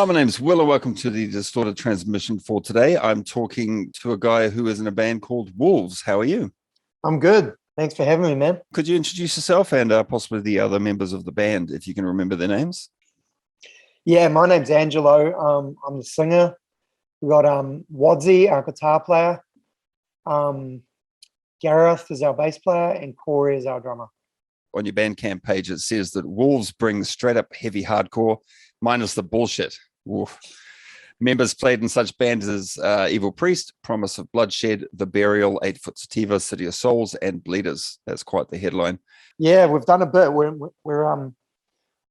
Hi, my name's Will, and welcome to the Distorted Transmission for today. I'm talking to a guy who is in a band called Wolves. How are you? I'm good. Thanks for having me, man. Could you introduce yourself and possibly the other members of the band, if you can remember their names? Yeah, my name's Angelo. I'm the singer. We got Wadzi, our guitar player. Gareth is our bass player, and Corey is our drummer. On your Bandcamp page, it says that Wolves bring straight up heavy hardcore, minus the bullshit. Oof. Members played in such bands as Evil Priest, Promise of Bloodshed, The Burial, Foot Sativa, City of Souls, and Bleeders. That's quite the headline. Yeah, we've done a bit. We're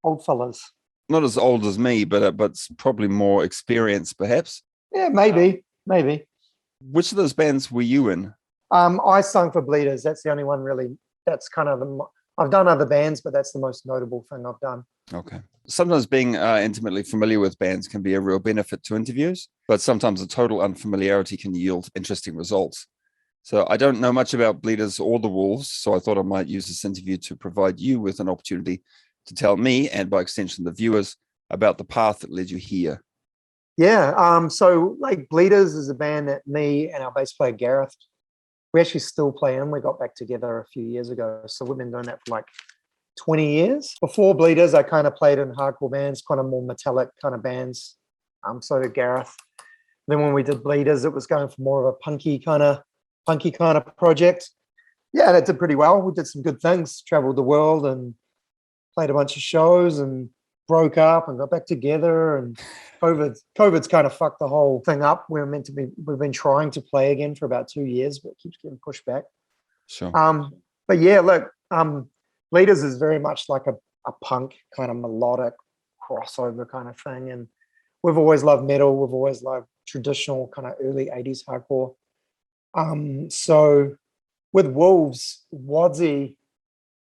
old fellas. Not as old as me, but probably more experienced, perhaps. Yeah, maybe. Which of those bands were you in? I sung for Bleeders. That's the only one really. That's kind of I've done other bands, but that's the most notable thing I've done. Okay. Sometimes being intimately familiar with bands can be a real benefit to interviews, but sometimes a total unfamiliarity can yield interesting results. So I don't know much about Bleeders or the Wolves, so I thought I might use this interview to provide you with an opportunity to tell me, and by extension the viewers, about the path that led you here. Yeah. So like Bleeders is a band that me and our bass player Gareth, we actually still play in. We got back together a few years ago. So we've been doing that for like 20 years. Before Bleeders, I kind of played in hardcore bands, kind of more metallic kind of bands. So did Gareth. Then when we did Bleeders, it was going for more of a punky kind of project. Yeah, that did pretty well. We did some good things, traveled the world and played a bunch of shows and broke up and got back together, and COVID's kind of fucked the whole thing up. We've been trying to play again for about 2 years, but it keeps getting pushed back. Sure. But yeah, look, Bleeders is very much like a punk kind of melodic crossover kind of thing. And we've always loved metal. We've always loved traditional kind of early 80s hardcore. So with Wolves, Wadzi,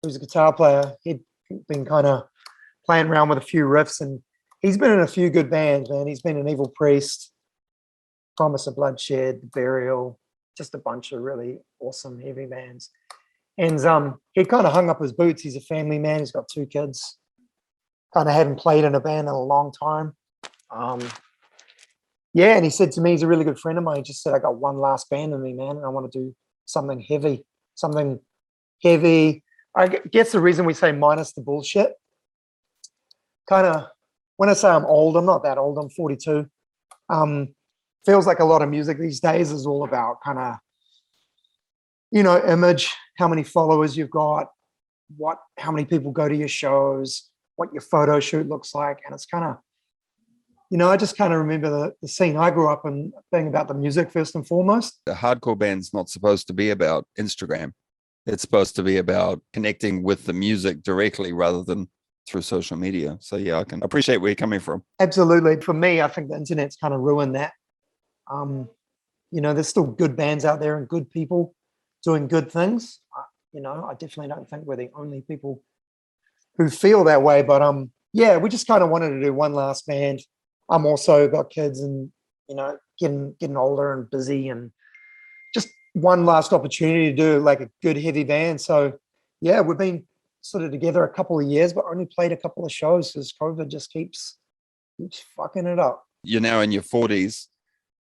who's a guitar player, he'd been kind of playing around with a few riffs, and he's been in a few good bands, man. He's been in Evil Priest, Promise of Bloodshed, The Burial, just a bunch of really awesome heavy bands. And he kind of hung up his boots. He's a family man. He's got 2 kids. Kind of hadn't played in a band in a long time. Yeah, and he said to me, he's a really good friend of mine. He just said, I got one last band in me, man, and I want to do something heavy. I guess the reason we say minus the bullshit, kind of, when I say I'm old, I'm not that old. I'm 42. Feels like a lot of music these days is all about kind of, image, how many followers you've got, how many people go to your shows, what your photo shoot looks like. And it's kind of, I just kind of remember the scene I grew up in being about the music first and foremost. The hardcore band's not supposed to be about Instagram. It's supposed to be about connecting with the music directly rather than through social media. So yeah, I can appreciate where you're coming from. Absolutely. For me, I think the internet's kind of ruined that. There's still good bands out there and good people doing good things. I definitely don't think we're the only people who feel that way. But yeah, we just kind of wanted to do one last band. I'm also got kids and getting older and busy, and just one last opportunity to do like a good heavy band. So yeah, we've been sort of together a couple of years, but only played a couple of shows because COVID just keeps fucking it up. You're now in your 40s.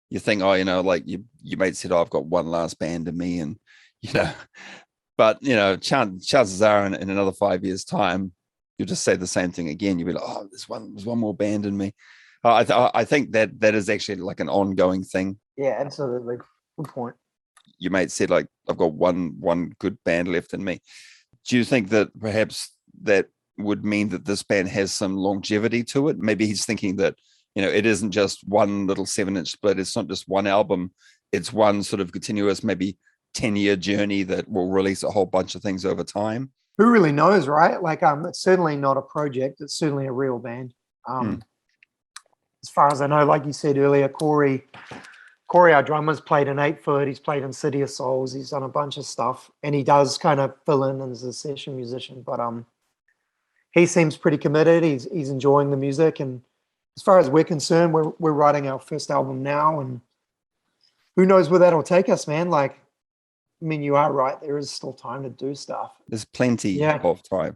You think, like your mate said, I've got one last band in me, and but chances are in another 5 years' time, you'll just say the same thing again. You'll be like, oh, there's one more band in me. I think that is actually like an ongoing thing. Yeah, absolutely. Good point. Your mate said, like, I've got one good band left in me. Do you think that perhaps that would mean that this band has some longevity to it? Maybe he's thinking that, it isn't just one little 7-inch split. It's not just one album. It's one sort of continuous, maybe 10-year journey that will release a whole bunch of things over time. Who really knows, right? Like, it's certainly not a project. It's certainly a real band. As far as I know, like you said earlier, Corey, our drummer's played in 8 Foot. He's played in City of Souls. He's done a bunch of stuff, and he does kind of fill in as a session musician. But he seems pretty committed. He's enjoying the music, and as far as we're concerned, we're writing our first album now, and who knows where that'll take us, man. Like, I mean, you are right. There is still time to do stuff. There's plenty of time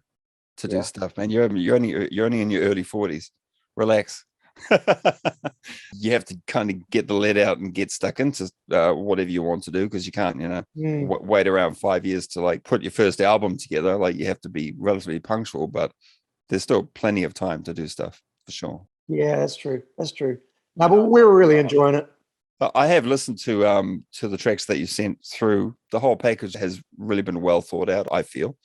to do stuff, man. You're only in your early 40s. Relax. You have to kind of get the lead out and get stuck into whatever you want to do, because you can't, wait around 5 years to like put your first album together. Like, you have to be relatively punctual, but there's still plenty of time to do stuff for sure. Yeah, that's true. No, but we were really enjoying it. I have listened to the tracks that you sent through. The whole package has really been well thought out, I feel.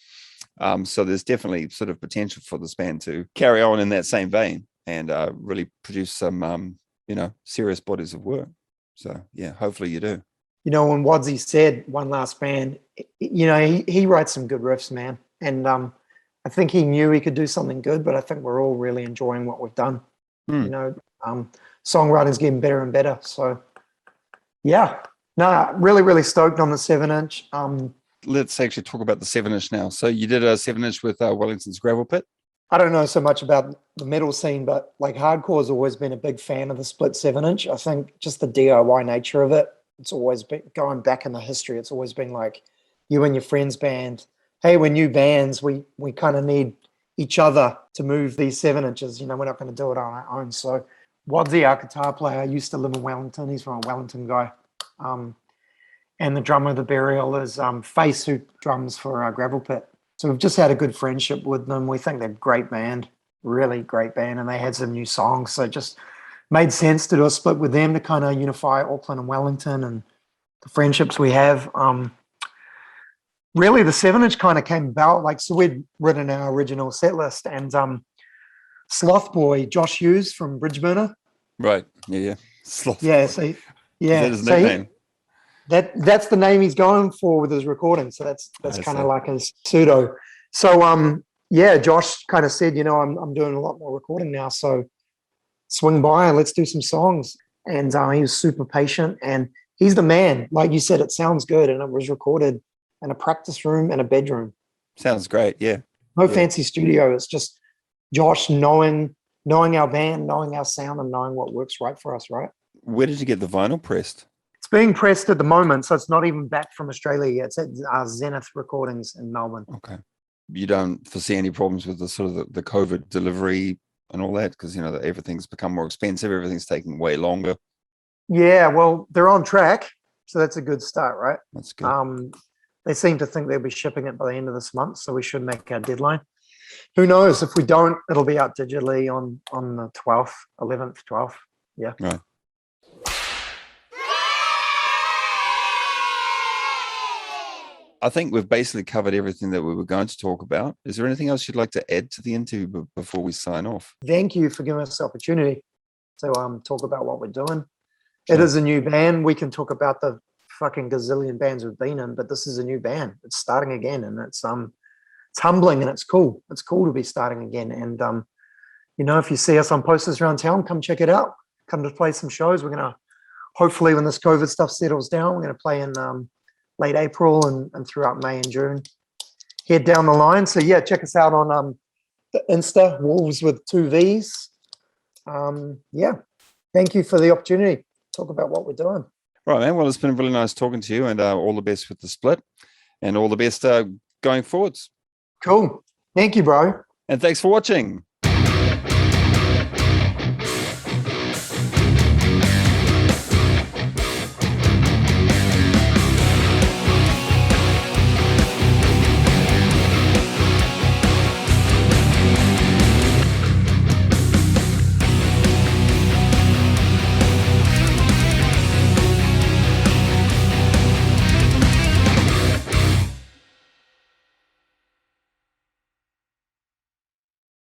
So there's definitely sort of potential for this band to carry on in that same vein and really produce some, serious bodies of work. So, yeah, hopefully you do. When Wadsy said one last band, he writes some good riffs, man. And I think he knew he could do something good, but I think we're all really enjoying what we've done. Songwriting's getting better and better. So, yeah. No, really, really stoked on the 7-inch. Let's actually talk about the 7-inch now. So you did a 7-inch with Wellington's Gravel Pit. I don't know so much about the metal scene, but like hardcore has always been a big fan of the split 7-inch. I think just the DIY nature of it. It's always been going back in the history. It's always been like you and your friend's band. Hey, we're new bands. We kind of need each other to move these 7-inches. We're not going to do it on our own. So Wadsy, our guitar player, used to live in Wellington. He's from a Wellington guy. And the drummer of the Burial is Face, who drums for Gravel Pit. So we've just had a good friendship with them. We think they're a great band, really great band, and they had some new songs. So it just made sense to do a split with them to kind of unify Auckland and Wellington and the friendships we have. Really, the 7-inch kind of came about, so we'd written our original set list, and Sloth Boy, Josh Hughes from Bridgeburner. Right, yeah. Sloth Yeah, Boy. so, Is yeah. that his nickname? That's the name he's going for with his recording. So that's kind of like his pseudo. So Josh kind of said, I'm doing a lot more recording now, so swing by and let's do some songs. And he was super patient, and he's the man. Like you said, it sounds good, and it was recorded in a practice room and a bedroom. Sounds great, yeah. No fancy studio. It's just Josh knowing our band, knowing our sound, and knowing what works right for us, right? Where did you get the vinyl pressed? It's being pressed at the moment, so it's not even back from Australia yet. It's at Zenith Recordings in Melbourne. Okay. You don't foresee any problems with the sort of the COVID delivery and all that, because everything's become more expensive, everything's taking way longer. Yeah, well, they're on track, so that's a good start, right? That's good. They seem to think they'll be shipping it by the end of this month, so we should make our deadline. Who knows? If we don't, it'll be out digitally on the 12th, 11th, 12th. Yeah. Right. I think we've basically covered everything that we were going to talk about. Is there anything else you'd like to add to the interview before we sign off? Thank you for giving us the opportunity to talk about what we're doing. Sure. It is a new band. We can talk about the fucking gazillion bands we've been in, but this is a new band. It's starting again, and it's humbling and it's cool. It's cool to be starting again. And if you see us on posters around town, come check it out. Come to play some shows. We're gonna hopefully, when this COVID stuff settles down, we're gonna play in late April and throughout May and June. Head down the line. So yeah, check us out on the Insta, Wolves with 2 V's. Thank you for the opportunity to talk about what we're doing. Right, man. Well, it's been really nice talking to you, and all the best with the split, and all the best going forwards. Cool. Thank you, bro. And thanks for watching.